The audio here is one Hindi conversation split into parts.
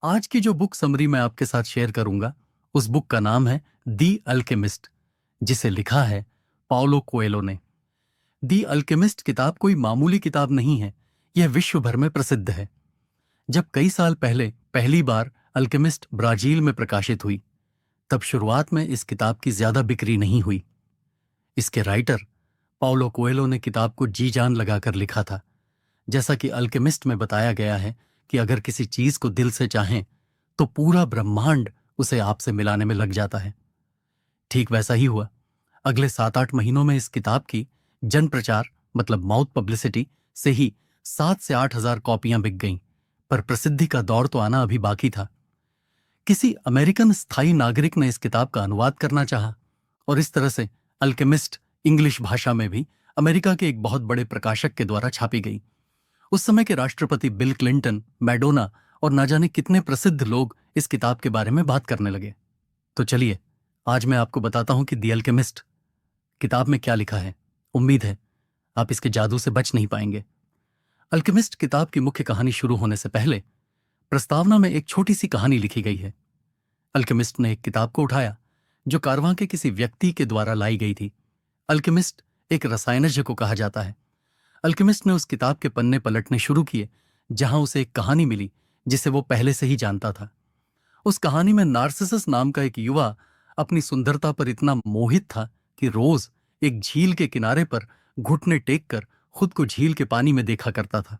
आज की जो बुक समरी मैं आपके साथ शेयर करूंगा, उस बुक का नाम है दी अल्केमिस्ट, जिसे लिखा है पाउलो कोएलो ने। दी अल्केमिस्ट किताब कोई मामूली किताब नहीं है, यह विश्व भर में प्रसिद्ध है। जब कई साल पहले पहली बार अल्केमिस्ट ब्राजील में प्रकाशित हुई, तब शुरुआत में इस किताब की ज्यादा बिक्री नहीं हुई। इसके राइटर पाउलो कोएलो ने किताब को जी जान लगाकर लिखा था। जैसा कि अल्केमिस्ट में बताया गया है कि अगर किसी चीज को दिल से चाहें तो पूरा ब्रह्मांड उसे आपसे मिलाने में लग जाता है। ठीक वैसा ही हुआ। अगले 7-8 महीनों में इस किताब की जन प्रचार मतलब माउथ पब्लिसिटी से ही 7 से 8 हजार कॉपियां बिक गईं, पर प्रसिद्धि का दौर तो आना अभी बाकी था। किसी अमेरिकन स्थायी नागरिक ने इस किताब का अनुवाद करना चाहा और इस तरह से अल्केमिस्ट इंग्लिश भाषा में भी अमेरिका के एक बहुत बड़े प्रकाशक के द्वारा छापी गई। उस समय के राष्ट्रपति बिल क्लिंटन, मैडोना और ना जाने कितने प्रसिद्ध लोग इस किताब के बारे में बात करने लगे। तो चलिए आज मैं आपको बताता हूं कि दी अल्केमिस्ट किताब में क्या लिखा है। उम्मीद है आप इसके जादू से बच नहीं पाएंगे। अल्केमिस्ट किताब की मुख्य कहानी शुरू होने से पहले प्रस्तावना में एक छोटी सी कहानी लिखी गई है। अल्केमिस्ट ने एक किताब को उठाया जो कारवां के किसी व्यक्ति के द्वारा लाई गई थी। अल्केमिस्ट एक रसायनज्ञ को कहा जाता है। अल्केमिस्ट ने उस किताब के पन्ने पलटने शुरू किए जहां उसे एक कहानी मिली जिसे वो पहले से ही जानता था। उस कहानी में नार्सिसस नाम का एक युवा अपनी सुंदरता पर इतना मोहित था कि रोज एक झील के किनारे पर घुटने टेक कर खुद को झील के पानी में देखा करता था।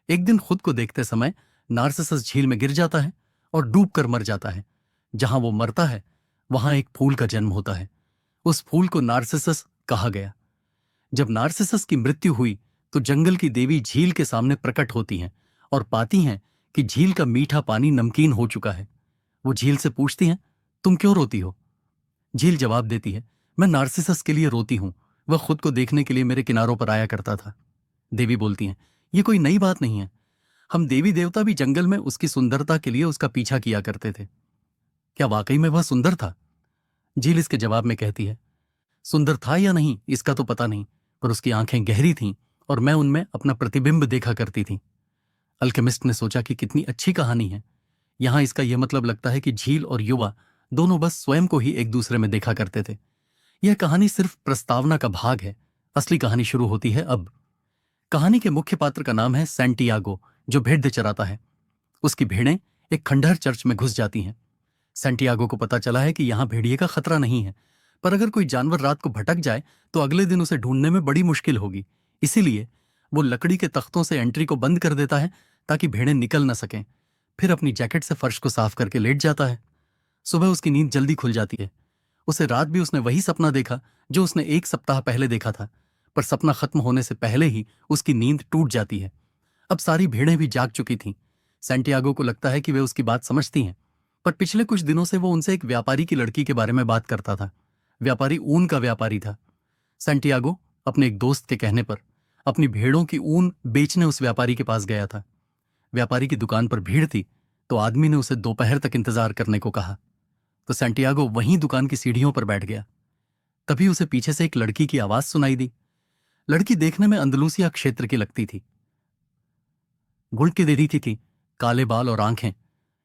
एक दिन खुद को देखते समय नार्सिसस झील में गिर जाता है और डूब कर मर जाता है। जहां वो मरता है वहां एक फूल का जन्म होता है। उस फूल को नार्सिसस कहा गया। जब नार्सिसस की मृत्यु हुई तो जंगल की देवी झील के सामने प्रकट होती हैं और पाती हैं कि झील का मीठा पानी नमकीन हो चुका है। वो झील से पूछती हैं, तुम क्यों रोती हो? झील जवाब देती है, मैं नार्सिसस के लिए रोती हूं, वह खुद को देखने के लिए मेरे किनारों पर आया करता था। देवी बोलती हैं, ये कोई नई बात नहीं है, हम देवी देवता भी जंगल में उसकी सुंदरता के लिए उसका पीछा किया करते थे। क्या वाकई में वह सुंदर था? झील इसके जवाब में कहती है, सुंदर था या नहीं इसका तो पता नहीं, पर उसकी आंखें गहरी थीं और मैं उनमें अपना प्रतिबिंब देखा करती थी। अल्केमिस्ट ने सोचा कि कितनी अच्छी कहानी है। यहां इसका यह मतलब लगता है कि झील और युवा दोनों बस स्वयं को ही एक दूसरे में देखा करते थे। यह कहानी सिर्फ प्रस्तावना का भाग है। असली कहानी शुरू होती है अब। कहानी के मुख्य पात्र का नाम है सैंटियागो, जो भेड़ चराता है। उसकी भेड़ें एक खंडहर चर्च में घुस जाती हैं। सैंटियागो को पता चला है कि यहां भेड़िए का खतरा नहीं है, पर अगर कोई जानवर रात को भटक जाए तो अगले दिन उसे ढूंढने में बड़ी मुश्किल होगी। इसीलिए वो लकड़ी के तख्तों से एंट्री को बंद कर देता है ताकि भेड़ें निकल न सकें। फिर अपनी जैकेट से फर्श को साफ करके लेट जाता है। सुबह उसकी नींद जल्दी खुल जाती है। उसे रात भी उसने वही सपना देखा जो उसने 1 सप्ताह पहले देखा था, पर सपना खत्म होने से पहले ही उसकी नींद टूट जाती है। अब सारी भेड़ें भी जाग चुकी थीं। सैंटियागो को लगता है कि वे उसकी बात समझती हैं, पर पिछले कुछ दिनों से वो उनसे एक व्यापारी की लड़की के बारे में बात करता था। व्यापारी ऊन का व्यापारी था। सैंटियागो अपने एक दोस्त के कहने पर अपनी भेड़ों की ऊन बेचने उस व्यापारी के पास गया था। व्यापारी की दुकान पर भीड़ थी तो आदमी ने उसे दोपहर तक इंतजार करने को कहा, तो सैंटियागो वहीं दुकान की सीढ़ियों पर बैठ गया। तभी उसे पीछे से एक लड़की की आवाज सुनाई दी। लड़की देखने में अंदलूसिया क्षेत्र की लगती थी। गुड़ की दे थी, काले बाल और आंखें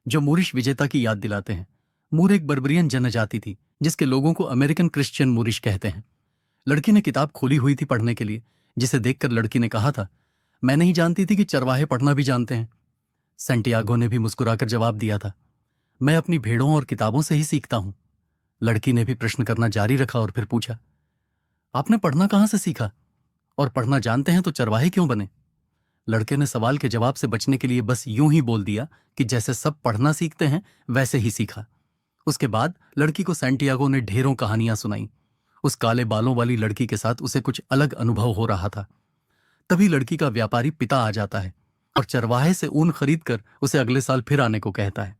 जो मूरिश विजेता की याद दिलाते हैं। मूर एक बर्बरियन जनजाति थी जिसके लोगों को अमेरिकन क्रिश्चियन मूरिश कहते हैं। लड़की ने किताब खोली हुई थी पढ़ने के लिए, जिसे देखकर लड़की ने कहा था, मैं नहीं जानती थी कि चरवाहे पढ़ना भी जानते हैं। सैंटियागो ने भी मुस्कुराकर जवाब दिया था, मैं अपनी भेड़ों और किताबों से ही सीखता हूं। लड़की ने भी प्रश्न करना जारी रखा और फिर पूछा, आपने पढ़ना कहां से सीखा? और पढ़ना जानते हैं तो चरवाहे क्यों बने? लड़के ने सवाल के जवाब से बचने के लिए बस यूं ही बोल दिया कि जैसे सब पढ़ना सीखते हैं वैसे ही सीखा। उसके बाद लड़की को सैंटियागो ने ढेरों कहानियां सुनाई। उस काले बालों वाली लड़की के साथ उसे कुछ अलग अनुभव हो रहा था। तभी लड़की का व्यापारी पिता आ जाता है और चरवाहे से ऊन खरीदकर उसे अगले साल फिर आने को कहता है।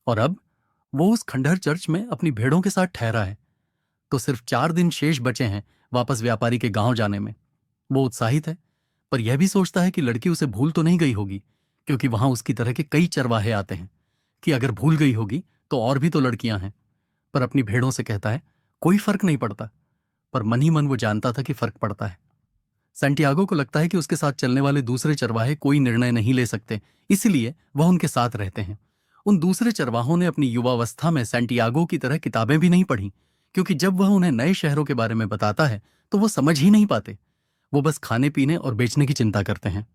और अब वो उस खंडहर चर्च में अपनी भेड़ों के साथ ठहरा है। तो सिर्फ 4 दिन शेष बचे हैं वापस व्यापारी के गांव जाने में। वो उत्साहित है, पर यह भी सोचता है कि लड़की उसे भूल तो नहीं गई होगी, क्योंकि वहां उसकी तरह के कई चरवाहे आते हैं। कि अगर भूल गई होगी तो और भी तो लड़कियां हैं। पर अपनी भेड़ों से कहता है, कोई फर्क नहीं पड़ता। पर मन ही मन वो जानता था कि फर्क पड़ता है। सैंटियागो को लगता है कि उसके साथ चलने वाले दूसरे चरवाहे कोई निर्णय नहीं ले सकते, इसलिए वह उनके साथ रहते हैं। उन दूसरे चरवाहों ने अपनी युवावस्था में सैंटियागो की तरह किताबें भी नहीं पढ़ी, क्योंकि जब वह उन्हें नए शहरों के बारे में बताता है तो वो समझ ही नहीं पाते। वो बस खाने पीने और बेचने की चिंता करते हैं।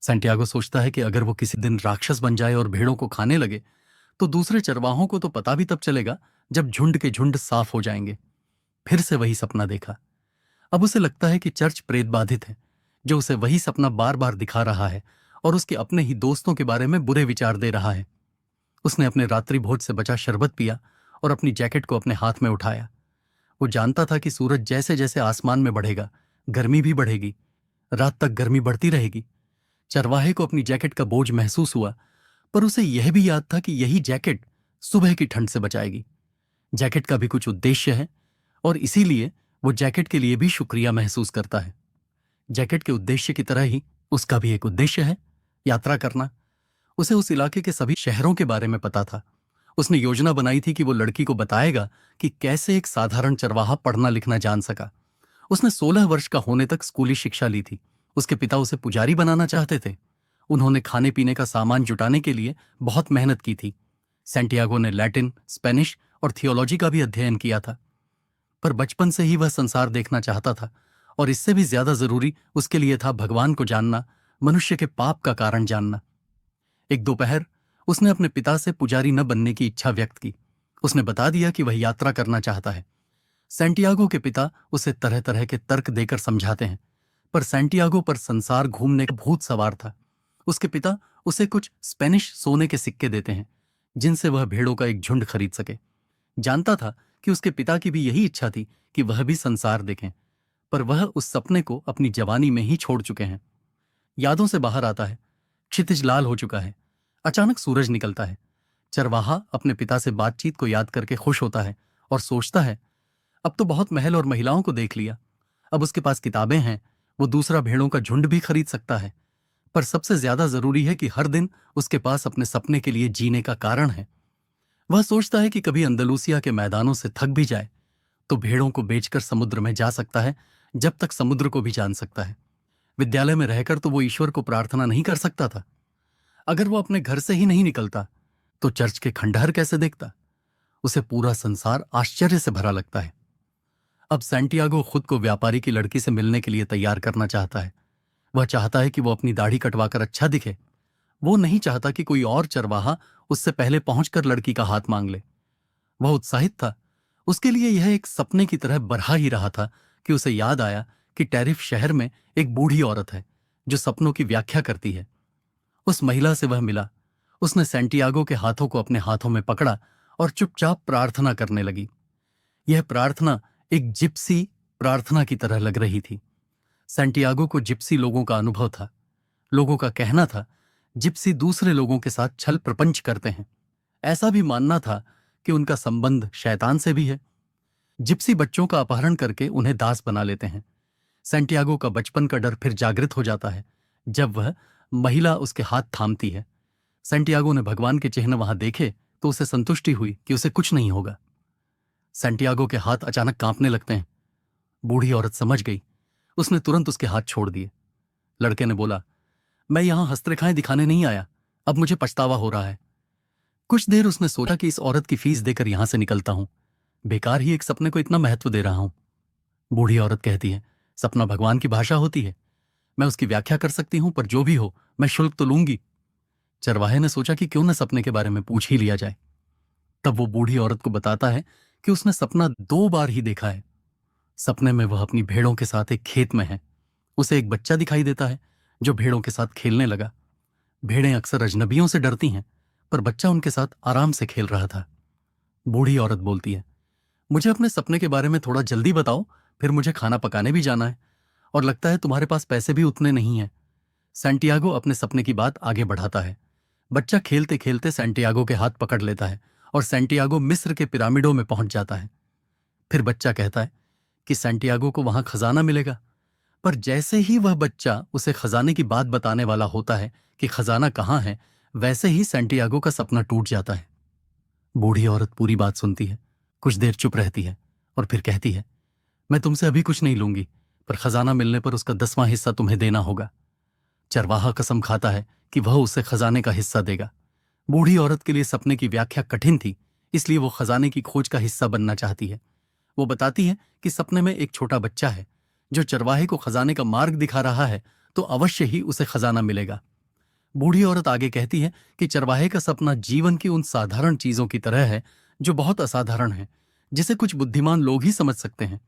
सैंटियागो सोचता है कि अगर वो किसी दिन राक्षस बन जाए और भेड़ों को खाने लगे तो दूसरे चरवाहों को तो पता भी तब चलेगा जब झुंड के झुंड साफ हो जाएंगे। फिर से वही सपना देखा। अब उसे लगता है कि चर्च प्रेत बाधित है, जो उसे वही सपना बार बार दिखा रहा है और उसके अपने ही दोस्तों के बारे में बुरे विचार दे रहा है। उसने अपने रात्रि भोज से बचा शरबत पिया और अपनी जैकेट को अपने हाथ में उठाया। वो जानता था कि सूरज जैसे जैसे आसमान में बढ़ेगा, गर्मी भी बढ़ेगी, रात तक गर्मी बढ़ती रहेगी। चरवाहे को अपनी जैकेट का बोझ महसूस हुआ, पर उसे यह भी याद था कि यही जैकेट सुबह की ठंड से बचाएगी। जैकेट का भी कुछ उद्देश्य है और इसीलिए वो जैकेट के लिए भी शुक्रिया महसूस करता है। जैकेट के उद्देश्य की तरह ही उसका भी एक उद्देश्य है, यात्रा करना। उसे उस इलाके के सभी शहरों के बारे में पता था। उसने योजना बनाई थी कि वो लड़की को बताएगा कि कैसे एक साधारण चरवाहा पढ़ना लिखना जान सका। उसने 16 वर्ष का होने तक स्कूली शिक्षा ली थी। उसके पिता उसे पुजारी बनाना चाहते थे। उन्होंने खाने पीने का सामान जुटाने के लिए बहुत मेहनत की थी। सैंटियागो ने लैटिन, स्पेनिश और थियोलॉजी का भी अध्ययन किया था, पर बचपन से ही वह संसार देखना चाहता था और इससे भी ज्यादा जरूरी उसके लिए था भगवान को जानना, मनुष्य के पाप का कारण जानना। एक दोपहर उसने अपने पिता से पुजारी न बनने की इच्छा व्यक्त की। उसने बता दिया कि वह यात्रा करना चाहता है। सैंटियागो के पिता उसे तरह तरह के तर्क देकर समझाते हैं, पर सैंटियागो पर संसार घूमने का भूत सवार था। उसके पिता उसे कुछ स्पेनिश सोने के सिक्के देते हैं, जिनसे वह भेड़ों का एक झुंड खरीद सके। जानता था कि उसके पिता की भी यही इच्छा थी कि वह भी संसार देखें, पर वह उस सपने को अपनी जवानी में ही छोड़ चुके हैं। यादों से बाहर आता है। क्षितिज लाल हो चुका है। अचानक सूरज निकलता है। चरवाहा अपने पिता से बातचीत को याद करके खुश होता है और सोचता है, अब तो बहुत महल और महिलाओं को देख लिया। अब उसके पास किताबें हैं, वो दूसरा भेड़ों का झुंड भी खरीद सकता है। पर सबसे ज्यादा जरूरी है कि हर दिन उसके पास अपने सपने के लिए जीने का कारण है। वह सोचता है कि कभी अंदलूसिया के मैदानों से थक भी जाए तो भेड़ों को बेचकर समुद्र में जा सकता है, जब तक समुद्र को भी जान सकता है। विद्यालय में रहकर तो वो ईश्वर को प्रार्थना नहीं कर सकता था। अगर वो अपने घर से ही नहीं निकलता तो चर्च के खंडहर कैसे देखता? उसे पूरा संसार आश्चर्य से भरा लगता है। अब सैंटियागो खुद को व्यापारी की लड़की से मिलने के लिए तैयार करना चाहता है। वह चाहता है कि वो अपनी दाढ़ी कटवाकर अच्छा दिखे। वो नहीं चाहता कि कोई और चरवाहा उससे पहले पहुंचकर लड़की का हाथ मांग ले। वह उत्साहित था। उसके लिए यह एक सपने की तरह बरहा ही रहा था कि उसे याद आया कि टैरिफ शहर में एक बूढ़ी औरत है जो सपनों की व्याख्या करती है। उस महिला से वह मिला। उसने सैंटियागो के हाथों को अपने हाथों में पकड़ा और चुपचाप प्रार्थना करने लगी। यह प्रार्थना एक जिप्सी प्रार्थना की तरह लग रही थी। सैंटियागो को जिप्सी लोगों का अनुभव था। लोगों का कहना था जिप्सी दूसरे लोगों के साथ छल प्रपंच करते हैं। ऐसा भी मानना था कि उनका संबंध शैतान से भी है। जिप्सी बच्चों का अपहरण करके उन्हें दास बना लेते हैं। सैंटियागो का बचपन का डर फिर जागृत हो जाता है जब वह महिला उसके हाथ थामती है। सैंटियागो ने भगवान के चिन्ह वहां देखे तो उसे संतुष्टि हुई कि उसे कुछ नहीं होगा। सैंटियागो के हाथ अचानक कांपने लगते हैं। बूढ़ी औरत समझ गई। उसने तुरंत उसके हाथ छोड़ दिए। लड़के ने बोला, मैं यहां हस्तरेखाएं दिखाने नहीं आया, अब मुझे पछतावा हो रहा है। कुछ देर उसने सोचा कि इस औरत की फीस देकर यहां से निकलता हूं। बेकार ही एक सपने को इतना महत्व दे रहा हूं। बूढ़ी औरत कहती है, सपना भगवान की भाषा होती है, मैं उसकी व्याख्या कर सकती हूं, पर जो भी हो मैं शुल्क तो लूंगी। चरवाहे ने सोचा कि क्यों न सपने के बारे में पूछ ही लिया जाए। तब वो बूढ़ी औरत को बताता है कि उसने सपना 2 बार ही देखा है। सपने में वह अपनी भेड़ों के साथ एक खेत में है। उसे एक बच्चा दिखाई देता है जो भेड़ों के साथ खेलने लगा। भेड़ें अक्सर अजनबियों से डरती हैं, पर बच्चा उनके साथ आराम से खेल रहा था। बूढ़ी औरत बोलती है, मुझे अपने सपने के बारे में थोड़ा जल्दी बताओ, फिर मुझे खाना पकाने भी जाना है और लगता है तुम्हारे पास पैसे भी उतने नहीं हैं। सैंटियागो अपने सपने की बात आगे बढ़ाता है। बच्चा खेलते खेलते सैंटियागो के हाथ पकड़ लेता है और सैंटियागो मिस्र के पिरामिडों में पहुंच जाता है। फिर बच्चा कहता है कि सैंटियागो को वहां खजाना मिलेगा, पर जैसे ही वह बच्चा उसे खजाने की बात बताने वाला होता है कि खजाना कहाँ है, वैसे ही सैंटियागो का सपना टूट जाता है। बूढ़ी औरत पूरी बात सुनती है, कुछ देर चुप रहती है और फिर कहती है, मैं तुमसे अभी कुछ नहीं लूंगी, पर खजाना मिलने पर उसका 10वां हिस्सा तुम्हें देना होगा। चरवाहा कसम खाता है कि वह उसे खजाने का हिस्सा देगा। बूढ़ी औरत के लिए सपने की व्याख्या कठिन थी, इसलिए वो खजाने की खोज का हिस्सा बनना चाहती है। वो बताती है कि सपने में एक छोटा बच्चा है जो चरवाहे को खजाने का मार्ग दिखा रहा है, तो अवश्य ही उसे खजाना मिलेगा। बूढ़ी औरत आगे कहती है कि चरवाहे का सपना जीवन की उन साधारण चीजों की तरह है जो बहुत असाधारण है, जिसे कुछ बुद्धिमान लोग ही समझ सकते हैं।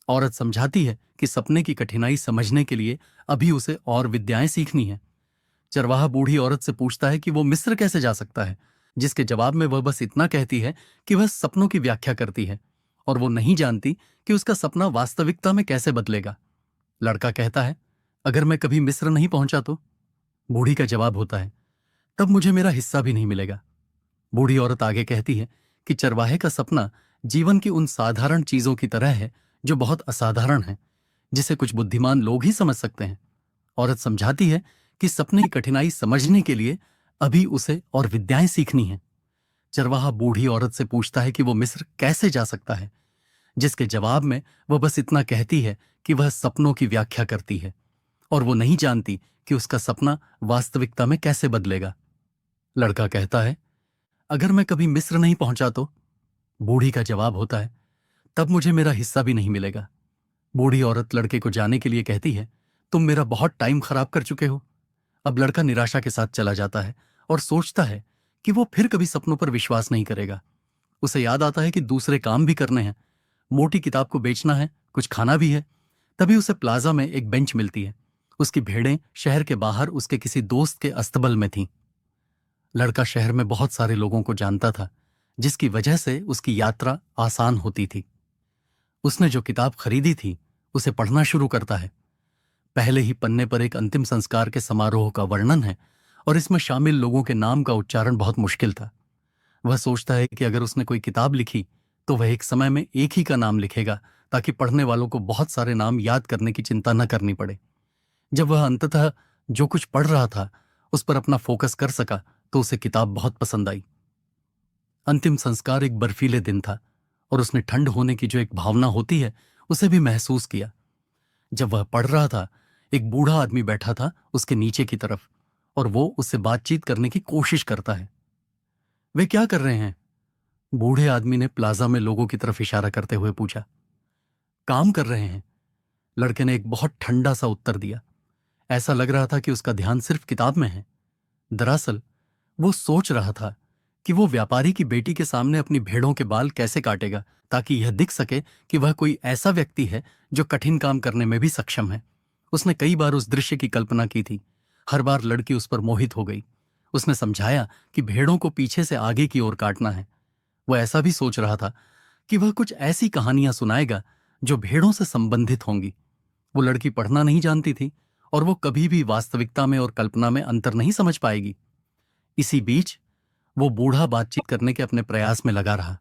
औरत समझाती है कि सपने की कठिनाई समझने के लिए अभी उसे और विद्याएं सीखनी है। चरवाहा बूढ़ी औरत से पूछता है कि वो मिस्र कैसे जा सकता है, जिसके जवाब में वह बस इतना कहती है कि वह सपनों की व्याख्या करती है और वो नहीं जानती कि उसका सपना वास्तविकता में कैसे बदलेगा। लड़का कहता है, अगर मैं कभी मिस्र नहीं पहुंचा तो? बूढ़ी का जवाब होता है, तब मुझे मेरा हिस्सा भी नहीं मिलेगा। बूढ़ी औरत आगे कहती है कि चरवाहे का सपना जीवन की उन साधारण चीजों की तरह है जो बहुत असाधारण है, जिसे कुछ बुद्धिमान लोग ही समझ सकते हैं। औरत समझाती है कि सपने की कठिनाई समझने के लिए अभी उसे और विद्याएं सीखनी हैं। चरवाहा बूढ़ी औरत से पूछता है कि वो मिस्र कैसे जा सकता है, जिसके जवाब में वह बस इतना कहती है कि वह सपनों की व्याख्या करती है और वो नहीं जानती कि उसका सपना वास्तविकता में कैसे बदलेगा। लड़का कहता है, अगर मैं कभी मिस्र नहीं पहुंचा तो? बूढ़ी का जवाब होता है, तब मुझे मेरा हिस्सा भी नहीं मिलेगा। बूढ़ी औरत लड़के को जाने के लिए कहती है, तुम मेरा बहुत टाइम खराब कर चुके हो। अब लड़का निराशा के साथ चला जाता है और सोचता है कि वो फिर कभी सपनों पर विश्वास नहीं करेगा। उसे याद आता है कि दूसरे काम भी करने हैं, मोटी किताब को बेचना है, कुछ खाना भी है। तभी उसे प्लाजा में एक बेंच मिलती है। उसकी भेड़ें शहर के बाहर उसके किसी दोस्त के अस्तबल में थीं। लड़का शहर में बहुत सारे लोगों को जानता था, जिसकी वजह से उसकी यात्रा आसान होती थी। उसने जो किताब खरीदी थी उसे पढ़ना शुरू करता है। पहले ही पन्ने पर एक अंतिम संस्कार के समारोह का वर्णन है और इसमें शामिल लोगों के नाम का उच्चारण बहुत मुश्किल था। वह सोचता है कि अगर उसने कोई किताब लिखी तो वह एक समय में एक ही का नाम लिखेगा, ताकि पढ़ने वालों को बहुत सारे नाम याद करने की चिंता न करनी पड़े। जब वह अंततः जो कुछ पढ़ रहा था उस पर अपना फोकस कर सका तो उसे किताब बहुत पसंद आई। अंतिम संस्कार एक बर्फीले दिन था और उसने ठंड होने की जो एक भावना होती है उसे भी महसूस किया। जब वह पढ़ रहा था, एक बूढ़ा आदमी बैठा था उसके नीचे की तरफ और वो उससे बातचीत करने की कोशिश करता है। वे क्या कर रहे हैं? बूढ़े आदमी ने प्लाजा में लोगों की तरफ इशारा करते हुए पूछा। काम कर रहे हैं, लड़के ने एक बहुत ठंडा सा उत्तर दिया। ऐसा लग रहा था कि उसका ध्यान सिर्फ किताब में है। दरअसल वो सोच रहा था कि वो व्यापारी की बेटी के सामने अपनी भेड़ों के बाल कैसे काटेगा, ताकि यह दिख सके कि वह कोई ऐसा व्यक्ति है जो कठिन काम करने में भी सक्षम है। उसने कई बार उस दृश्य की कल्पना की थी। हर बार लड़की उस पर मोहित हो गई। उसने समझाया कि भेड़ों को पीछे से आगे की ओर काटना है। वह ऐसा भी सोच रहा था कि वह कुछ ऐसी कहानियां सुनाएगा जो भेड़ों से संबंधित होंगी। वो लड़की पढ़ना नहीं जानती थी और वो कभी भी वास्तविकता में और कल्पना में अंतर नहीं समझ पाएगी। इसी बीच वो बूढ़ा बातचीत करने के अपने प्रयास में लगा रहा।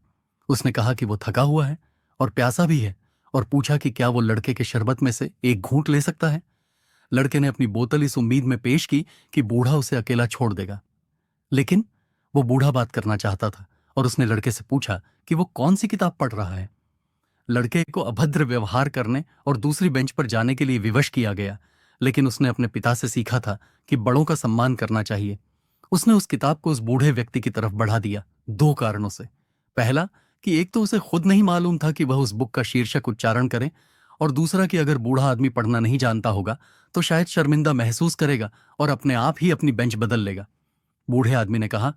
उसने कहा कि वो थका हुआ है और प्यासा भी है और पूछा कि क्या वो लड़के के शरबत में से एक घूंट ले सकता है। लड़के ने अपनी बोतल इस उम्मीद में पेश की कि बूढ़ा उसे अकेला छोड़ देगा, लेकिन वो बूढ़ा बात करना चाहता था और उसने लड़के से पूछा कि वो कौन सी किताब पढ़ रहा है। लड़के को अभद्र व्यवहार करने और दूसरी बेंच पर जाने के लिए विवश किया गया, लेकिन उसने अपने पिता से सीखा था कि बड़ों का सम्मान करना चाहिए। उसने उस किताब को उस बूढ़े व्यक्ति की तरफ बढ़ा दिया, दो कारणों से। पहला कि एक तो उसे खुद नहीं मालूम था कि वह उस बुक का शीर्षक उच्चारण करे, और दूसरा कि अगर बूढ़ा आदमी पढ़ना नहीं जानता होगा तो शायद शर्मिंदा महसूस करेगा और अपने आप ही अपनी बेंच बदल लेगा। बूढ़े आदमी ने कहा,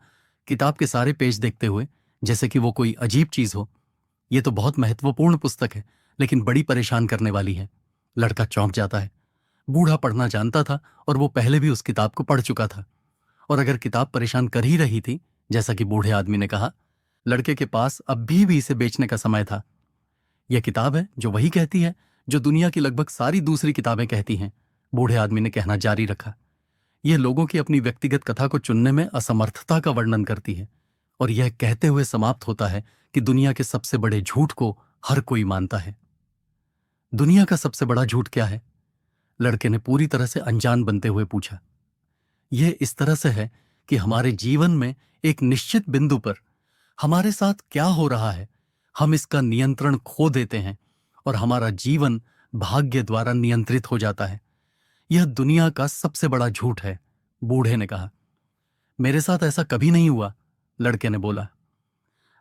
किताब के सारे पेज देखते हुए, जैसे कि वो कोई अजीब चीज हो, ये तो बहुत महत्वपूर्ण पुस्तक है, लेकिन बड़ी परेशान करने वाली है। लड़का चौंक जाता है। बूढ़ा पढ़ना जानता था और वो पहले भी उस किताब को पढ़ चुका था। और अगर किताब परेशान कर ही रही थी, जैसा कि बूढ़े आदमी ने कहा, लड़के के पास अब भी इसे बेचने का समय था। यह किताब है जो वही कहती है जो दुनिया की लगभग सारी दूसरी किताबें कहती हैं, बूढ़े आदमी ने कहना जारी रखा। यह लोगों की अपनी व्यक्तिगत कथा को चुनने में असमर्थता का वर्णन करती है और यह कहते हुए समाप्त होता है कि दुनिया के सबसे बड़े झूठ को हर कोई मानता है। दुनिया का सबसे बड़ा झूठ क्या है? लड़के ने पूरी तरह से अनजान बनते हुए पूछा। यह इस तरह से है कि हमारे जीवन में एक निश्चित बिंदु पर हमारे साथ क्या हो रहा है, हम इसका नियंत्रण खो देते हैं और हमारा जीवन भाग्य द्वारा नियंत्रित हो जाता है। यह दुनिया का सबसे बड़ा झूठ है, बूढ़े ने कहा। मेरे साथ ऐसा कभी नहीं हुआ, लड़के ने बोला।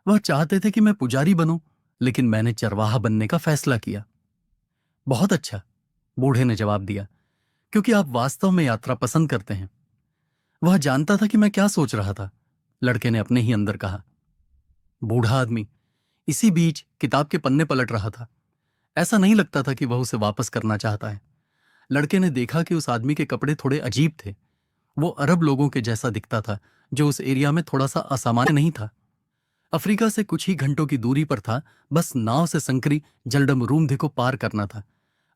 वह चाहते थे कि मैं पुजारी बनूं, लेकिन मैंने चरवाहा बनने का फैसला किया। बहुत अच्छा, बूढ़े ने जवाब दिया, क्योंकि आप वास्तव में यात्रा पसंद करते हैं। वह जानता था कि मैं क्या सोच रहा था, लड़के ने अपने ही अंदर कहा। बूढ़ा आदमी इसी बीच किताब के पन्ने पलट रहा था। ऐसा नहीं लगता था कि वह उसे वापस करना चाहता है। लड़के ने देखा कि उस आदमी के कपड़े थोड़े अजीब थे। वो अरब लोगों के जैसा दिखता था, जो उस एरिया में थोड़ा सा असामान्य नहीं था। अफ्रीका से कुछ ही घंटों की दूरी पर था, बस नाव से संकरी जलडमरूमधे को पार करना था।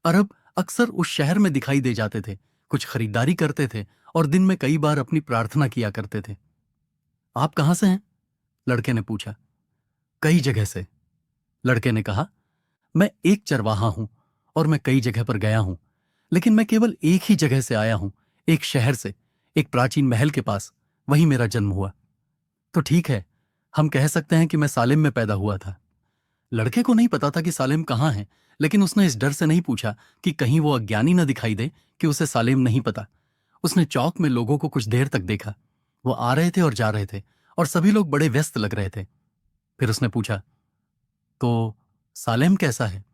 अरब अक्सर उस शहर में दिखाई दे जाते थे, कुछ खरीदारी करते थे और दिन में कई बार अपनी प्रार्थना किया करते थे। आप कहां से हैं? लड़के ने पूछा। कई जगह से, लड़के ने कहा। मैं एक चरवाहा हूं और मैं कई जगह पर गया हूं, लेकिन मैं केवल एक ही जगह से आया हूं, एक शहर से, एक प्राचीन महल के पास। वहीं मेरा जन्म हुआ। तो ठीक है, हम कह सकते हैं कि मैं सालेम में पैदा हुआ था। लड़के को नहीं पता था कि सालेम कहाँ है, लेकिन उसने इस डर से नहीं पूछा कि कहीं वो अज्ञानी न दिखाई दे कि उसे सालेम नहीं पता। उसने चौक में लोगों को कुछ देर तक देखा। वो आ रहे थे और जा रहे थे, और सभी लोग बड़े व्यस्त लग रहे थे। फिर उसने पूछा, तो सालेम कैसा है?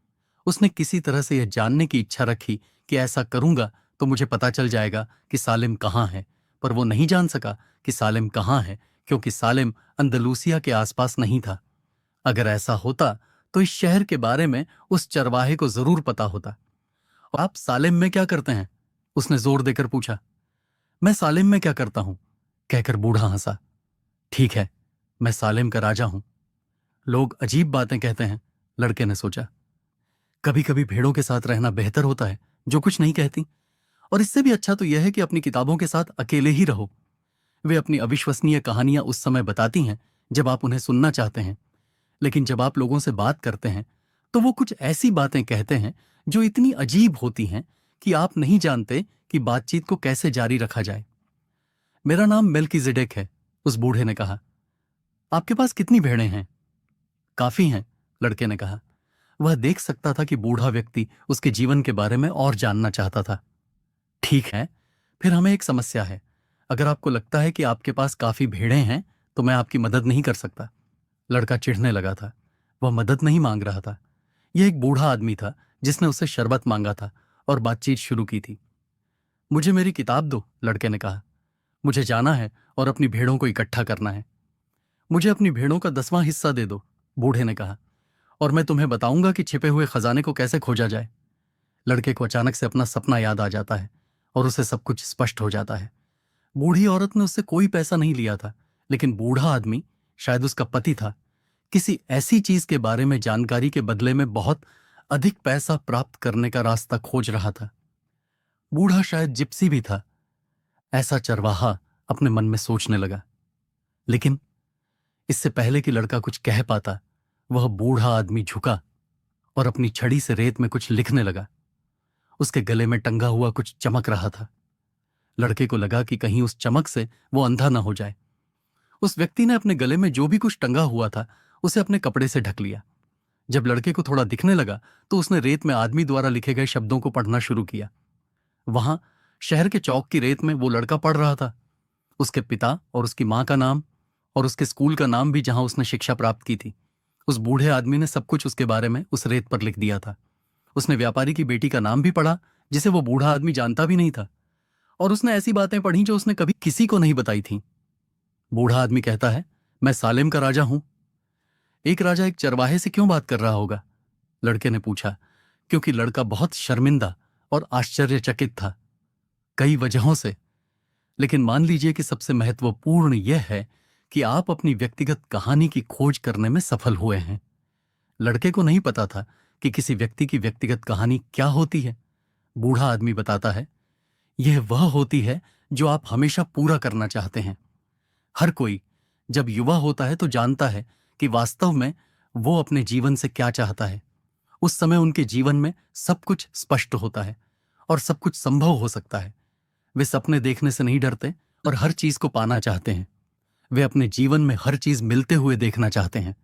उसने किसी तरह से यह जानने की इच्छा रखी कि ऐसा करूंगा तो मुझे पता चल जाएगा कि सालेम कहाँ है, पर वो नहीं जान सका कि सालेम कहाँ है, क्योंकि सालेम अंदलूसिया के आसपास नहीं था। अगर ऐसा होता तो इस शहर के बारे में उस चरवाहे को जरूर पता होता। और आप सालेम में क्या करते हैं? उसने जोर देकर पूछा। मैं सालेम में क्या करता हूं? कहकर बूढ़ा हंसा। ठीक है, मैं सालेम का राजा हूं। लोग अजीब बातें कहते हैं, लड़के ने सोचा। कभी कभी भेड़ों के साथ रहना बेहतर होता है, जो कुछ नहीं कहती, और इससे भी अच्छा तो यह है कि अपनी किताबों के साथ अकेले ही रहो। वे अपनी अविश्वसनीय कहानियां उस समय बताती हैं जब आप उन्हें सुनना चाहते हैं, लेकिन जब आप लोगों से बात करते हैं तो वो कुछ ऐसी बातें कहते हैं जो इतनी अजीब होती हैं कि आप नहीं जानते कि बातचीत को कैसे जारी रखा जाए। मेरा नाम मेल्कीजेडेक है, उस बूढ़े ने कहा। आपके पास कितनी भेड़ें हैं? काफी हैं, लड़के ने कहा। वह देख सकता था कि बूढ़ा व्यक्ति उसके जीवन के बारे में और जानना चाहता था। ठीक है, फिर हमें एक समस्या है। अगर आपको लगता है कि आपके पास काफी भेड़ें हैं तो मैं आपकी मदद नहीं कर सकता। लड़का चिढ़ने लगा था। वह मदद नहीं मांग रहा था। यह एक बूढ़ा आदमी था जिसने उससे शरबत मांगा था और बातचीत शुरू की थी। मुझे मेरी किताब दो, लड़के ने कहा। मुझे जाना है और अपनी भेड़ों को इकट्ठा करना है। मुझे अपनी भेड़ों का 10वां हिस्सा दे दो, बूढ़े ने कहा, और मैं तुम्हें बताऊंगा कि छिपे हुए खजाने को कैसे खोजा जाए। लड़के को अचानक से अपना सपना याद आ जाता है और उसे सब कुछ स्पष्ट हो जाता है। बूढ़ी औरत ने उससे कोई पैसा नहीं लिया था, लेकिन बूढ़ा आदमी, शायद उसका पति था, किसी ऐसी चीज के बारे में जानकारी के बदले में बहुत अधिक पैसा प्राप्त करने का रास्ता खोज रहा था। बूढ़ा शायद जिप्सी भी था, ऐसा चरवाहा अपने मन में सोचने लगा। लेकिन इससे पहले कि लड़का कुछ कह पाता, वह बूढ़ा आदमी झुका और अपनी छड़ी से रेत में कुछ लिखने लगा। उसके गले में टंगा हुआ कुछ चमक रहा था। लड़के को लगा कि कहीं उस चमक से वो अंधा न हो जाए। उस व्यक्ति ने अपने गले में जो भी कुछ टंगा हुआ था उसे अपने कपड़े से ढक लिया। जब लड़के को थोड़ा दिखने लगा तो उसने रेत में आदमी द्वारा लिखे गए शब्दों को पढ़ना शुरू किया। वहां शहर के चौक की रेत में वो लड़का पढ़ रहा था, उसके पिता और उसकी मां का नाम और उसके स्कूल का नाम भी जहां उसने शिक्षा प्राप्त की थी। उस बूढ़े आदमी ने सब कुछ उसके बारे में उस रेत पर लिख दिया था। उसने व्यापारी की बेटी का नाम भी पढ़ा, जिसे वो बूढ़ा आदमी जानता भी नहीं था, और उसने ऐसी बातें पढ़ी जो उसने कभी किसी को नहीं बताई थी। बूढ़ा आदमी कहता है, मैं सालेम का राजा हूं। एक राजा एक चरवाहे से क्यों बात कर रहा होगा? लड़के ने पूछा, क्योंकि लड़का बहुत शर्मिंदा और आश्चर्यचकित था, कई वजहों से। लेकिन मान लीजिए कि सबसे महत्वपूर्ण यह है कि आप अपनी व्यक्तिगत कहानी की खोज करने में सफल हुए हैं। लड़के को नहीं पता था कि किसी व्यक्ति की व्यक्तिगत कहानी क्या होती है। बूढ़ा आदमी बताता है, यह वह होती है जो आप हमेशा पूरा करना चाहते हैं। हर कोई जब युवा होता है तो जानता है कि वास्तव में वो अपने जीवन से क्या चाहता है। उस समय उनके जीवन में सब कुछ स्पष्ट होता है और सब कुछ संभव हो सकता है। वे सपने देखने से नहीं डरते और हर चीज को पाना चाहते हैं। वे अपने जीवन में हर चीज मिलते हुए देखना चाहते हैं।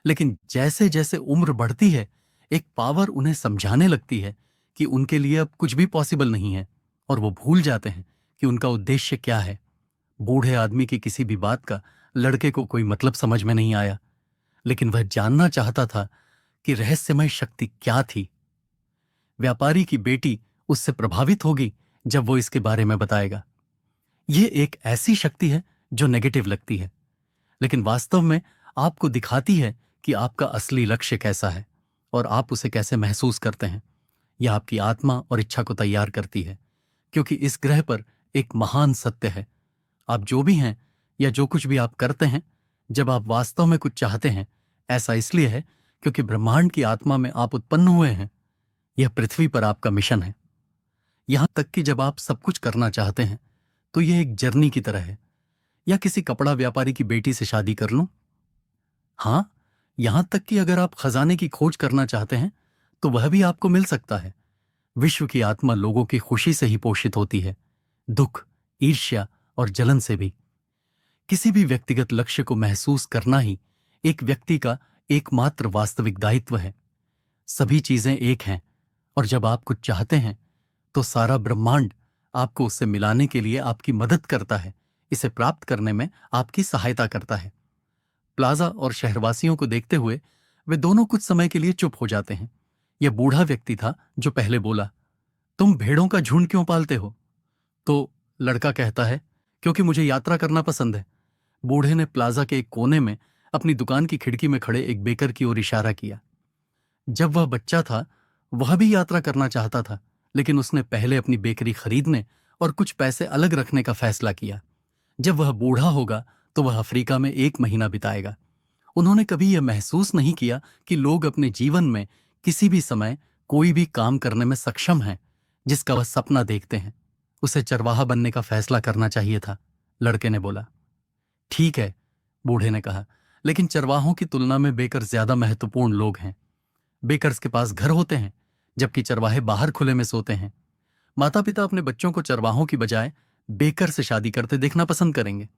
लेकिन जैसे जैसे उम्र बढ़ती है, एक पावर उन्हें समझाने लगती है कि उनके लिए अब कुछ भी पॉसिबल नहीं है, और वो भूल जाते हैं कि उनका उद्देश्य क्या है। बूढ़े आदमी की किसी भी बात का लड़के को कोई मतलब समझ में नहीं आया, लेकिन वह जानना चाहता था कि रहस्यमय शक्ति क्या थी। व्यापारी की बेटी उससे प्रभावित होगी जब वो इसके बारे में बताएगा। ये एक ऐसी शक्ति है जो नेगेटिव लगती है, लेकिन वास्तव में आपको दिखाती है कि आपका असली लक्ष्य कैसा है और आप उसे कैसे महसूस करते हैं। यह आपकी आत्मा और इच्छा को तैयार करती है, क्योंकि इस ग्रह पर एक महान सत्य है। आप जो भी हैं या जो कुछ भी आप करते हैं, जब आप वास्तव में कुछ चाहते हैं, ऐसा इसलिए है क्योंकि ब्रह्मांड की आत्मा में आप उत्पन्न हुए हैं। यह पृथ्वी पर आपका मिशन है। यहां तक कि जब आप सब कुछ करना चाहते हैं तो यह एक जर्नी की तरह है। या किसी कपड़ा व्यापारी की बेटी से शादी कर लूं? हां, यहां तक कि अगर आप खजाने की खोज करना चाहते हैं तो वह भी आपको मिल सकता है। विश्व की आत्मा लोगों की खुशी से ही पोषित होती है, दुख, ईर्ष्या और जलन से भी। किसी भी व्यक्तिगत लक्ष्य को महसूस करना ही एक व्यक्ति का एकमात्र वास्तविक दायित्व है। सभी चीजें एक हैं, और जब आप कुछ चाहते हैं तो सारा ब्रह्मांड आपको उससे मिलाने के लिए आपकी मदद करता है, इसे प्राप्त करने में आपकी सहायता करता है। प्लाजा और शहरवासियों को देखते हुए वे दोनों कुछ समय के लिए चुप हो जाते हैं। यह बूढ़ा व्यक्ति था जो पहले बोला, तुम भेड़ों का झुंड क्यों पालते हो? तो लड़का कहता है, क्योंकि मुझे यात्रा करना पसंद है। बूढ़े ने प्लाजा के एक कोने में अपनी दुकान की खिड़की में खड़े एक बेकर की ओर इशारा किया। जब वह बच्चा था, वह भी यात्रा करना चाहता था, लेकिन उसने पहले अपनी बेकरी खरीदने और कुछ पैसे अलग रखने का फैसला किया। जब वह बूढ़ा होगा तो वह अफ्रीका में 1 महीना बिताएगा। उन्होंने कभी यह महसूस नहीं किया कि लोग अपने जीवन में किसी भी समय कोई भी काम करने में सक्षम हैं जिसका वह सपना देखते हैं। उसे चरवाहा बनने का फैसला करना चाहिए था, लड़के ने बोला। ठीक है, बूढ़े ने कहा, लेकिन चरवाहों की तुलना में बेकर ज्यादा महत्वपूर्ण लोग हैं। बेकर्स के पास घर होते हैं, जबकि चरवाहे बाहर खुले में सोते हैं। माता पिता अपने बच्चों को चरवाहों की बजाय बेकर से शादी करते देखना पसंद करेंगे।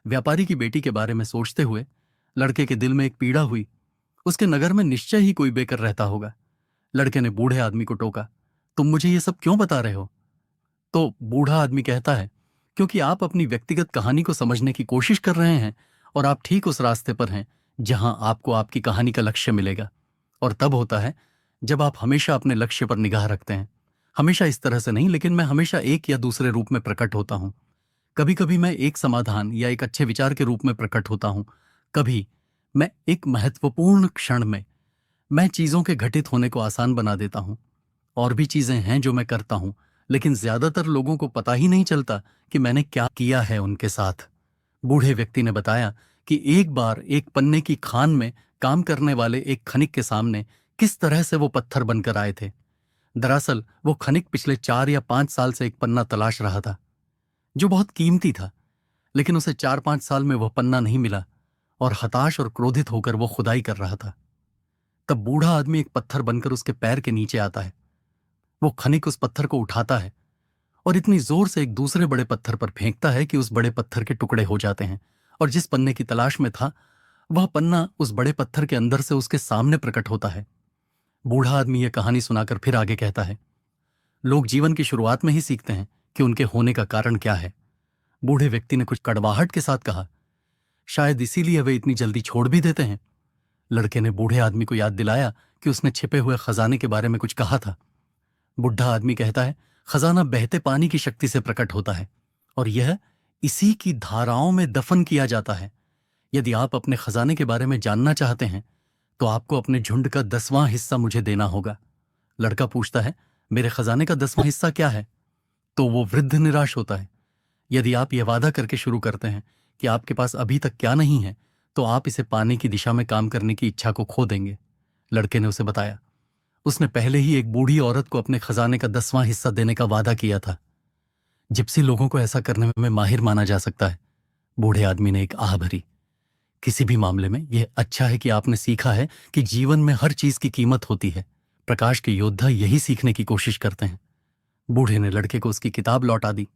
व्यापारी की बेटी के बारे में सोचते हुए लड़के के दिल में एक पीड़ा हुई। उसके नगर में निश्चय ही कोई बेकर रहता होगा। लड़के ने बूढ़े आदमी को टोका, तुम मुझे ये सब क्यों बता रहे हो? तो बूढ़ा आदमी कहता है, क्योंकि आप अपनी व्यक्तिगत कहानी को समझने की कोशिश कर रहे हैं और आप ठीक उस रास्ते पर हैं जहां आपको आपकी कहानी का लक्ष्य मिलेगा। और तब होता है जब आप हमेशा अपने लक्ष्य पर निगाह रखते हैं। हमेशा इस तरह से नहीं, लेकिन मैं हमेशा एक या दूसरे रूप में प्रकट होता हूं। कभी कभी मैं एक समाधान या एक अच्छे विचार के रूप में प्रकट होता हूं। कभी मैं एक महत्वपूर्ण क्षण में मैं चीजों के घटित होने को आसान बना देता हूं। और भी चीजें हैं जो मैं करता हूं, लेकिन ज्यादातर लोगों को पता ही नहीं चलता कि मैंने क्या किया है उनके साथ। बूढ़े व्यक्ति ने बताया कि एक बार एक पन्ने की खान में काम करने वाले एक खनिक के सामने किस तरह से वो पत्थर बनकर आए थे। दरअसल वो खनिक पिछले 4 या 5 साल से एक पन्ना तलाश रहा था जो बहुत कीमती था, लेकिन उसे 4-5 साल में वह पन्ना नहीं मिला और हताश और क्रोधित होकर वो खुदाई कर रहा था। तब बूढ़ा आदमी एक पत्थर बनकर उसके पैर के नीचे आता है। वो खनिक उस पत्थर को उठाता है और इतनी जोर से एक दूसरे बड़े पत्थर पर फेंकता है कि उस बड़े पत्थर के टुकड़े हो जाते हैं, और जिस पन्ने की तलाश में था वह पन्ना उस बड़े पत्थर के अंदर से उसके सामने प्रकट होता है। बूढ़ा आदमी यह कहानी सुनाकर फिर आगे कहता है, लोग जीवन की शुरुआत में ही सीखते हैं कि उनके होने का कारण क्या है। बूढ़े व्यक्ति ने कुछ कड़वाहट के साथ कहा, शायद इसीलिए वे इतनी जल्दी छोड़ भी देते हैं। लड़के ने बूढ़े आदमी को याद दिलाया कि उसने छिपे हुए खजाने के बारे में कुछ कहा था। बुढ़ा आदमी कहता है, खजाना बहते पानी की शक्ति से प्रकट होता है और यह इसी की धाराओं में दफन किया जाता है। यदि आप अपने खजाने के बारे में जानना चाहते हैं तो आपको अपने झुंड का 10वां हिस्सा मुझे देना होगा। लड़का पूछता है, मेरे खजाने का 10वां हिस्सा क्या है? तो वो वृद्ध निराश होता है। यदि आप यह वादा करके शुरू करते हैं कि आपके पास अभी तक क्या नहीं है, तो आप इसे पाने की दिशा में काम करने की इच्छा को खो देंगे। लड़के ने उसे बताया, उसने पहले ही एक बूढ़ी औरत को अपने खजाने का 10वां हिस्सा देने का वादा किया था। जिप्सी लोगों को ऐसा करने में माहिर माना जा सकता है। बूढ़े आदमी ने एक आह भरी। किसी भी मामले में यह अच्छा है कि आपने सीखा है कि जीवन में हर चीज की कीमत होती है। प्रकाश के योद्धा यही सीखने की कोशिश करते हैं। बूढ़े ने लड़के को उसकी किताब लौटा दी।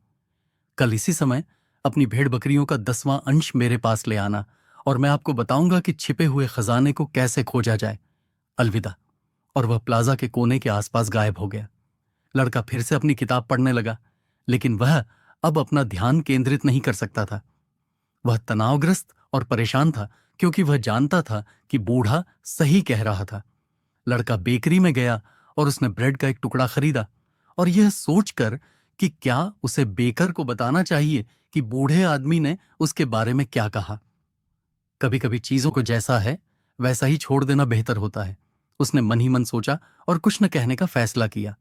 कल इसी समय अपनी भेड़ बकरियों का 10वां अंश मेरे पास ले आना और मैं आपको बताऊंगा कि छिपे हुए खजाने को कैसे खोजा जाए। अलविदा। और वह प्लाजा के कोने के आसपास गायब हो गया। लड़का फिर से अपनी किताब पढ़ने लगा, लेकिन वह अब अपना ध्यान केंद्रित नहीं कर सकता था। वह तनावग्रस्त और परेशान था क्योंकि वह जानता था कि बूढ़ा सही कह रहा था। लड़का बेकरी में गया और उसने ब्रेड का एक टुकड़ा खरीदा, और यह सोचकर कि क्या उसे बेकर को बताना चाहिए कि बूढ़े आदमी ने उसके बारे में क्या कहा। कभी कभी चीजों को जैसा है वैसा ही छोड़ देना बेहतर होता है, उसने मन ही मन सोचा और कुछ न कहने का फैसला किया।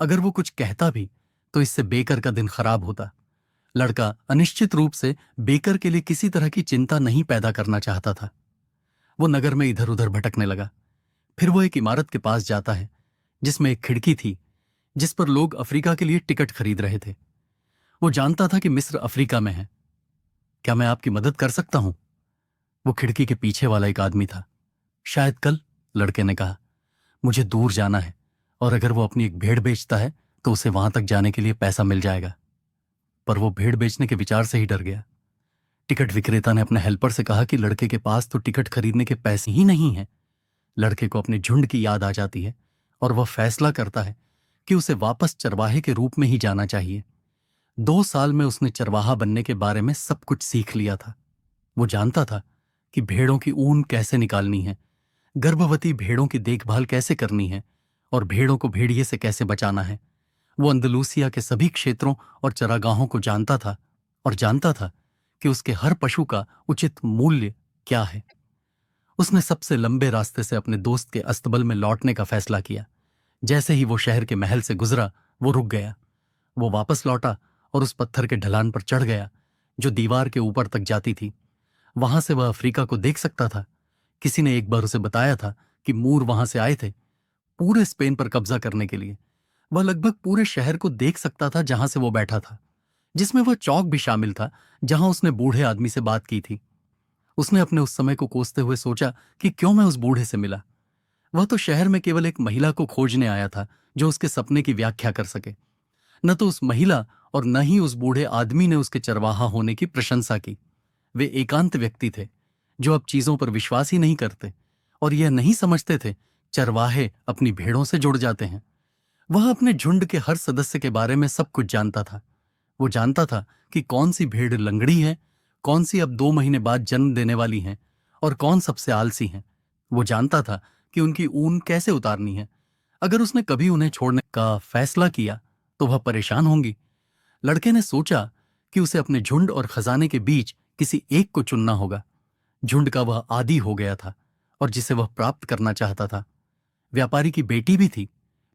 अगर वो कुछ कहता भी तो इससे बेकर का दिन खराब होता। लड़का अनिश्चित रूप से बेकर के लिए किसी तरह की चिंता नहीं पैदा करना चाहता था। वो नगर में इधर उधर भटकने लगा। फिर वो एक इमारत के पास जाता है जिसमें एक खिड़की थी जिस पर लोग अफ्रीका के लिए टिकट खरीद रहे थे। वो जानता था कि मिस्र अफ्रीका में है। क्या मैं आपकी मदद कर सकता हूं? वो खिड़की के पीछे वाला एक आदमी था। शायद कल, लड़के ने कहा। मुझे दूर जाना है और अगर वो अपनी एक भेड़ बेचता है तो उसे वहां तक जाने के लिए पैसा मिल जाएगा। पर वो भेड़ बेचने के विचार से ही डर गया। टिकट विक्रेता ने अपने हेल्पर से कहा कि लड़के के पास तो टिकट खरीदने के पैसे ही नहीं हैं। लड़के को अपने झुंड की याद आ जाती है और वह फैसला करता है कि उसे वापस चरवाहे के रूप में ही जाना चाहिए। 2 साल में उसने चरवाहा बनने के बारे में सब कुछ सीख लिया था। वो जानता था कि भेड़ों की ऊन कैसे निकालनी है, गर्भवती भेड़ों की देखभाल कैसे करनी है और भेड़ों को भेड़िए से कैसे बचाना है। वो अंदलूसिया के सभी क्षेत्रों और चरागाहों को जानता था और जानता था कि उसके हर पशु का उचित मूल्य क्या है। उसने सबसे लंबे रास्ते से अपने दोस्त के अस्तबल में लौटने का फैसला किया। जैसे ही वो शहर के महल से गुजरा वो रुक गया। वो वापस लौटा और उस पत्थर के ढलान पर चढ़ गया जो दीवार के ऊपर तक जाती थी। वहां से वह अफ्रीका को देख सकता था। किसी ने एक बार उसे बताया था कि मूर वहां से आए थे पूरे स्पेन पर कब्जा करने के लिए। वह लगभग पूरे शहर को देख सकता था जहां से वो बैठा था, जिसमें वह चौक भी शामिल था जहां उसने बूढ़े आदमी से बात की थी। उसने अपने उस समय को कोसते हुए सोचा कि क्यों मैं उस बूढ़े से मिला। वह तो शहर में केवल एक महिला को खोजने आया था जो उसके सपने की व्याख्या कर सके। न तो उस महिला और न ही उस बूढ़े आदमी ने उसके चरवाहा होने की प्रशंसा की। वे एकांत व्यक्ति थे जो अब चीजों पर विश्वास ही नहीं करते और यह नहीं समझते थे चरवाहे अपनी भेड़ों से जुड़ जाते हैं। वह अपने झुंड के हर सदस्य के बारे में सब कुछ जानता था। वो जानता था कि कौन सी भेड़ लंगड़ी है, कौन सी अब 2 महीने बाद जन्म देने वाली है और कौन सबसे आलसी है। वो जानता था कि उनकी ऊन कैसे उतारनी है। अगर उसने कभी उन्हें छोड़ने का फैसला किया तो वह परेशान होंगी। लड़के ने सोचा कि उसे अपने झुंड और खजाने के बीच किसी एक को चुनना होगा। झुंड का वह आदी हो गया था और जिसे वह प्राप्त करना चाहता था। व्यापारी की बेटी भी थी,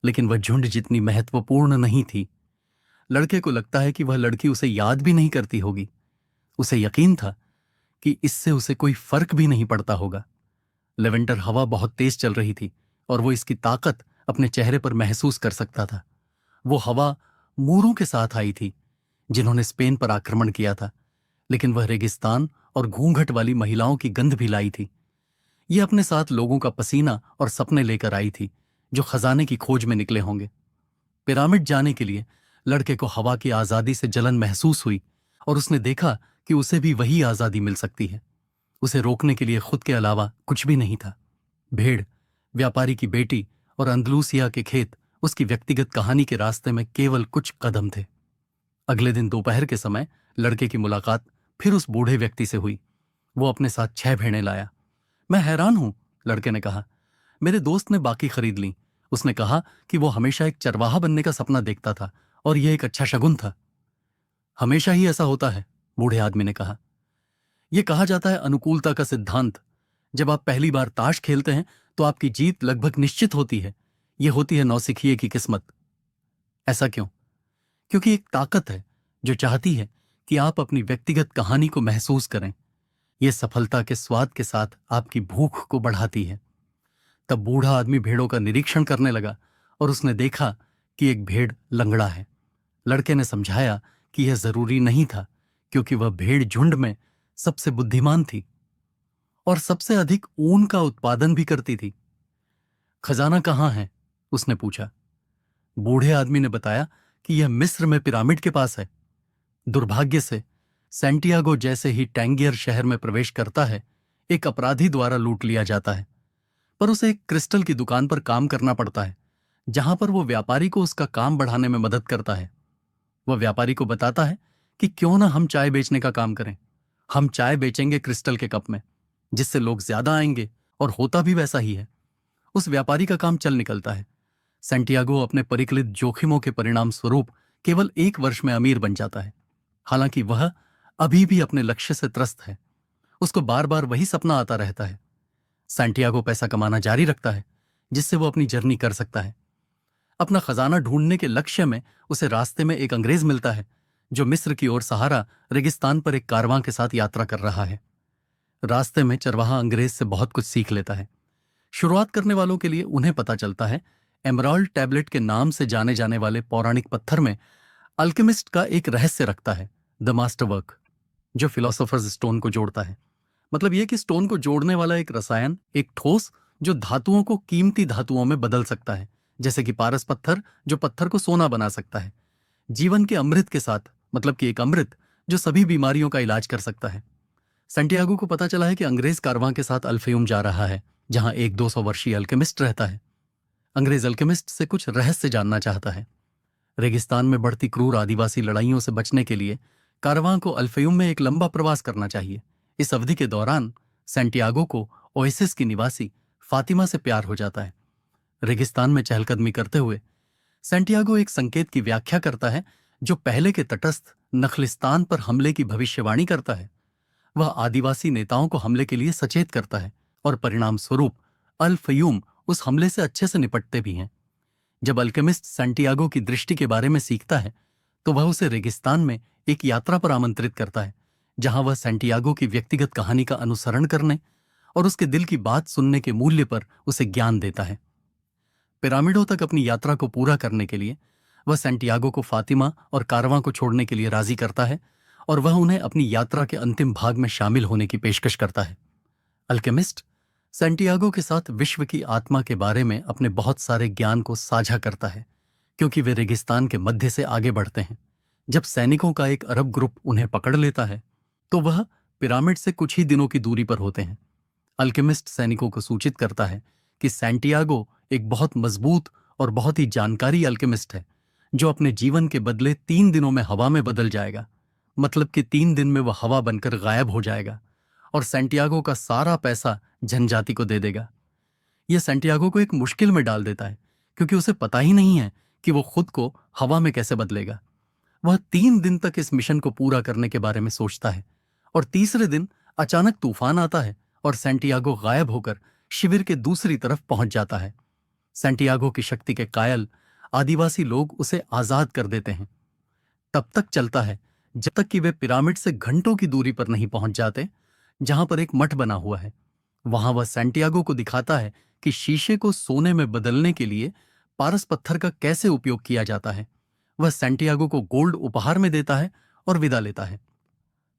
लेकिन वह झुंड जितनी महत्वपूर्ण नहीं थी। लड़के को लगता है कि वह लड़की उसे याद भी नहीं करती होगी। उसे यकीन था कि इससे उसे कोई फर्क भी नहीं पड़ता होगा। लेवेंटर हवा बहुत तेज चल रही थी और वो इसकी ताकत अपने चेहरे पर महसूस कर सकता था। वो हवा मूरों के साथ आई थी जिन्होंने स्पेन पर आक्रमण किया था, लेकिन वह रेगिस्तान और घूंघट वाली महिलाओं की गंध भी लाई थी। ये अपने साथ लोगों का पसीना और सपने लेकर आई थी जो खजाने की खोज में निकले होंगे। पिरामिड जाने के लिए लड़के को हवा की आजादी से जलन महसूस हुई और उसने देखा कि उसे भी वही आजादी मिल सकती है। उसे रोकने के लिए खुद के अलावा कुछ भी नहीं था। भेड़, व्यापारी की बेटी और अंदलूसिया के खेत उसकी व्यक्तिगत कहानी के रास्ते में केवल कुछ कदम थे। अगले दिन दोपहर के समय लड़के की मुलाकात फिर उस बूढ़े व्यक्ति से हुई। वो अपने साथ 6 भेड़ें लाया। मैं हैरान हूं, लड़के ने कहा। मेरे दोस्त ने बाकी खरीद ली। उसने कहा कि वो हमेशा एक चरवाहा बनने का सपना देखता था और यह एक अच्छा शगुन था। हमेशा ही ऐसा होता है, बूढ़े आदमी ने कहा। यह कहा जाता है अनुकूलता का सिद्धांत। जब आप पहली बार ताश खेलते हैं तो आपकी जीत लगभग निश्चित होती है। यह होती है नौसिखिए की किस्मत। ऐसा क्यों? क्योंकि एक ताकत है जो चाहती है कि आप अपनी व्यक्तिगत कहानी को महसूस करें। यह सफलता के स्वाद के साथ आपकी भूख को बढ़ाती है। तब बूढ़ा आदमी भेड़ों का निरीक्षण करने लगा और उसने देखा कि एक भेड़ लंगड़ा है। लड़के ने समझाया कि यह जरूरी नहीं था क्योंकि वह भेड़ झुंड में सबसे बुद्धिमान थी और सबसे अधिक ऊन का उत्पादन भी करती थी। खजाना कहाँ है? उसने पूछा। बूढ़े आदमी ने बताया कि यह मिस्र में पिरामिड के पास है। दुर्भाग्य से सैंटियागो जैसे ही टैंगियर शहर में प्रवेश करता है एक अपराधी द्वारा लूट लिया जाता है, पर उसे एक क्रिस्टल की दुकान पर काम करना पड़ता है जहां पर वो व्यापारी को उसका काम बढ़ाने में मदद करता है। वह व्यापारी को बताता है कि क्यों ना हम चाय बेचने का काम करें। हम चाय बेचेंगे क्रिस्टल के कप में, जिससे लोग ज्यादा आएंगे, और होता भी वैसा ही है। उस व्यापारी का काम चल निकलता है। सैंटियागो अपने परिकलित जोखिमों के परिणाम स्वरूप केवल 1 वर्ष में अमीर बन जाता है। हालांकि वह अभी भी अपने लक्ष्य से त्रस्त है। उसको बार बार वही सपना आता रहता है। सैंटियागो पैसा कमाना जारी रखता है, जिससे वो अपनी जर्नी कर सकता है। अपना खजाना ढूंढने के लक्ष्य में उसे रास्ते में एक अंग्रेज मिलता है, जो मिस्र की ओर सहारा रेगिस्तान पर एक कारवां के साथ यात्रा कर रहा है। रास्ते में चरवाहा अंग्रेज से बहुत कुछ सीख लेता है। शुरुआत करने वालों के लिए उन्हें पता चलता है एमराल्ड टैबलेट के नाम से जाने जाने वाले पौराणिक पत्थर में अल्केमिस्ट का एक रहस्य रखता है, द मास्टर वर्क, जो फिलोसोफर्स स्टोन को जोड़ता है। मतलब यह कि स्टोन को जोड़ने वाला एक रसायन, एक ठोस जो धातुओं को कीमती धातुओं में बदल सकता है, जैसे कि पारस पत्थर जो पत्थर को सोना बना सकता है। जीवन के अमृत के साथ, मतलब कि एक अमृत जो सभी बीमारियों का इलाज कर सकता है। सैंटियागो को पता चला है कि अंग्रेज कारवां के साथ अल्फयूम जा रहा है, जहां एक 200 वर्षीय अल्केमिस्ट रहता है। अंग्रेज अल्केमिस्ट से कुछ रहस्य जानना चाहता है। रेगिस्तान में बढ़ती क्रूर आदिवासी लड़ाइयों से बचने के लिए कारवां को अल्फयूम में एक लंबा प्रवास करना चाहिए। इस अवधि के दौरान सैंटियागो को ओएसिस की निवासी फातिमा से प्यार हो जाता है। रेगिस्तान में चहलकदमी करते हुए सैंटियागो एक संकेत की व्याख्या करता है, जो पहले के तटस्थ नखलिस्तान पर हमले की भविष्यवाणी करता है। वह आदिवासी नेताओं को हमले के लिए सचेत करता है, और परिणाम स्वरूप अल फयूम उस हमले से अच्छे से निपटते भी हैं। जब अल्केमिस्ट सैंटियागो की दृष्टि के बारे में सीखता है, तो वह उसे रेगिस्तान में एक यात्रा पर आमंत्रित करता है, जहां वह सैंटियागो की व्यक्तिगत कहानी का अनुसरण करने और उसके दिल की बात सुनने के मूल्य पर उसे ज्ञान देता है। पिरामिडों तक अपनी यात्रा को पूरा करने के लिए वह सैंटियागो को फातिमा और कारवां को छोड़ने के लिए राजी करता है, और वह उन्हें अपनी यात्रा के अंतिम भाग में शामिल होने की पेशकश करता है। अल्केमिस्ट सैंटियागो के साथ विश्व की आत्मा के बारे में अपने बहुत सारे ज्ञान को साझा करता है, क्योंकि वे रेगिस्तान के मध्य से आगे बढ़ते हैं। जब सैनिकों का एक अरब ग्रुप उन्हें पकड़ लेता है, तो वह पिरामिड से कुछ ही दिनों की दूरी पर होते हैं। अल्केमिस्ट सैनिकों को सूचित करता है कि सैंटियागो एक बहुत मजबूत और बहुत ही जानकारी अल्केमिस्ट है, जो अपने जीवन के बदले 3 दिनों में हवा में बदल जाएगा। मतलब कि 3 दिन में वह हवा बनकर गायब हो जाएगा, और सैंटियागो का सारा पैसा जनजाति को दे देगा। यह सैंटियागो को एक मुश्किल में डाल देता है, क्योंकि उसे पता ही नहीं है कि वो खुद को हवा में कैसे बदलेगा। वह 3 दिन तक इस मिशन को पूरा करने के बारे में सोचता है, और तीसरे दिन अचानक तूफान आता है और सैंटियागो गायब होकर शिविर के दूसरी तरफ पहुंच जाता है। सैंटियागो की शक्ति के कायल आदिवासी लोग उसे आजाद कर देते हैं। तब तक चलता है जब तक कि वे पिरामिड से घंटों की दूरी पर नहीं पहुंच जाते, जहां पर एक मठ बना हुआ है। वहां वह सैंटियागो को दिखाता है कि शीशे को सोने में बदलने के लिए पारस पत्थर का कैसे उपयोग किया जाता है। वह सैंटियागो को गोल्ड उपहार में देता है और विदा लेता है।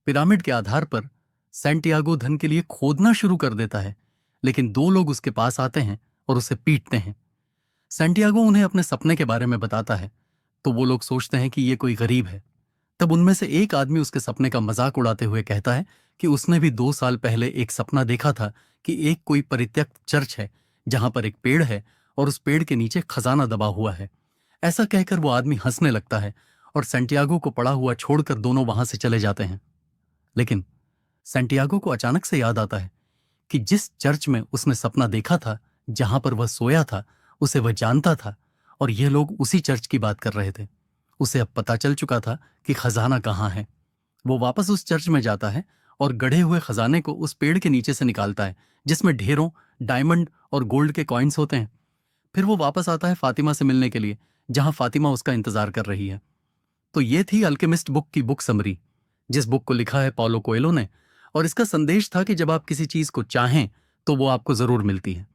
पिरामिड के आधार पर सैंटियागो धन के लिए खोदना शुरू कर देता है, लेकिन 2 लोग उसके पास आते हैं और उसे पीटते हैं। सैंटियागो उन्हें अपने सपने के बारे में बताता है, तो वो लोग सोचते हैं कि ये कोई गरीब है। तब उनमें से एक आदमी उसके सपने का मजाक उड़ाते हुए कहता है कि उसने भी 2 साल पहले एक सपना देखा था कि एक कोई परित्यक्त चर्च है, जहां पर एक पेड़ है और उस पेड़ के नीचे खजाना दबा हुआ है। ऐसा कहकर वो आदमी हंसने लगता है, और सैंटियागो को पड़ा हुआ छोड़कर दोनों वहां से चले जाते हैं। लेकिन सैंटियागो को अचानक से याद आता है कि जिस चर्च में उसने सपना देखा था, जहां पर वह सोया था, उसे वह जानता था, और ये लोग उसी चर्च की बात कर रहे थे। उसे अब पता चल चुका था कि खजाना कहाँ है। वो वापस उस चर्च में जाता है और गढ़े हुए खजाने को उस पेड़ के नीचे से निकालता है, जिसमें ढेरों डायमंड और गोल्ड के कॉइन्स होते हैं। फिर वो वापस आता है फातिमा से मिलने के लिए, जहां फातिमा उसका इंतजार कर रही है। तो ये थी अल्केमिस्ट बुक की बुक समरी, जिस बुक को लिखा है पाउलो कोएल्हो ने, और इसका संदेश था कि जब आप किसी चीज को चाहें तो वो आपको जरूर मिलती है।